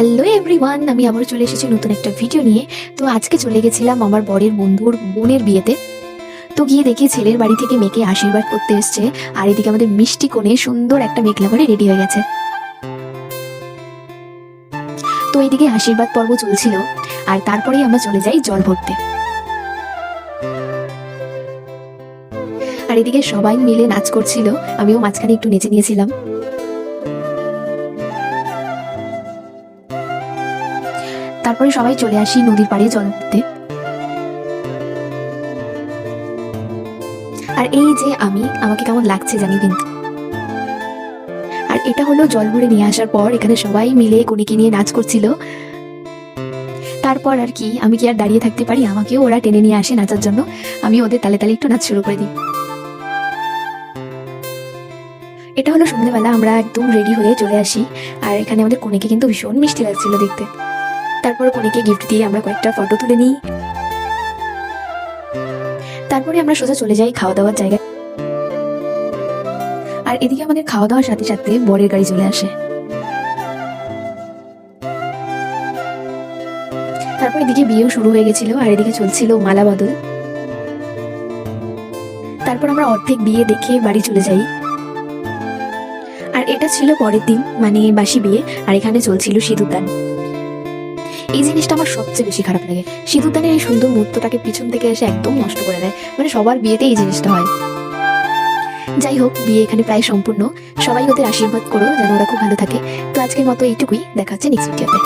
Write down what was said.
Hello everyone, আমি আবার চলে এসেছি নতুন একটা ভিডিও নিয়ে। তো আজকে চলে গেছিলাম আমার বরের বন্ধুর বোনের বিয়েতে। তো গিয়ে দেখি ছেলের বাড়ি থেকে মেয়েকে আশীর্বাদ করতে এসছে, আর এদিকে আমাদের মিষ্টি কোণে সুন্দর একটা মেঘলা করে রেডি হয়ে গেছে। তো এইদিকে আশীর্বাদ পর্ব চলছিল, আর তারপরেই আমরা চলে যাই জল ভরতে। আর এদিকে সবাই মিলে নাচ করছিল, আমিও মাঝখানে একটু নেচে নিয়েছিলাম। তারপরে সবাই চলে আসি নদীর পাড়ে জল ভরতে। আর এই যে আমাকে কেমন লাগছে জানি কিন্তু। আর এটা হলো জল ভরে নিয়ে আসার পর এখানে সবাই মিলে কনেকে নিয়ে নাচ করছিল। তারপর আর কি, আমি কি আর দাঁড়িয়ে থাকতে পারি, আমাকেও ওরা টেনে নিয়ে আসে নাচার জন্য। আমি ওদের তালে তালে একটু নাচ শুরু করে দিই। এটা হলো সন্ধ্যেবেলা, আমরা একদম রেডি হয়ে চলে আসি। আর এখানে আমাদের কনেকে কিন্তু ভীষণ মিষ্টি লাগছিল দেখতে। তারপর কনেকে গিফট দিয়ে আমরা কয়েকটা ফটো তুলে নিই। তারপরে আমরা সোজা চলে যাই খাওয়া দাওয়ার জায়গায়। আর এদিকে আমাদের খাওয়া দাওয়ার সাথে সাথে বরের গাড়ি চলে আসে। তারপর এদিকে বিয়েও শুরু হয়ে গেছিল, আর এদিকে চলছিল মালা বদল। তারপর আমরা অর্ধেক বিয়ে দেখে বাড়ি চলে যাই। আর এটা ছিল পরের দিন, মানে বাসি বিয়ে। আর এখানে চলছিল সিঁদুরদান। এই জিনিসটা আমার সবচেয়ে বেশি খারাপ লাগে। সিঁদুরদানের এই সুন্দর মুহূর্তটাকে পিছন থেকে এসে একদম নষ্ট করে দেয়। মানে সবার বিয়েতে এই জিনিসটা হয়। যাই হোক, বিয়ে এখানে প্রায় সম্পূর্ণ। সবাই ওদের আশীর্বাদ করো যেন ওরা খুব ভালো থাকে। তো আজকের মতো এইটুকুই, দেখা হচ্ছে নেক্সট ভিডিওতে।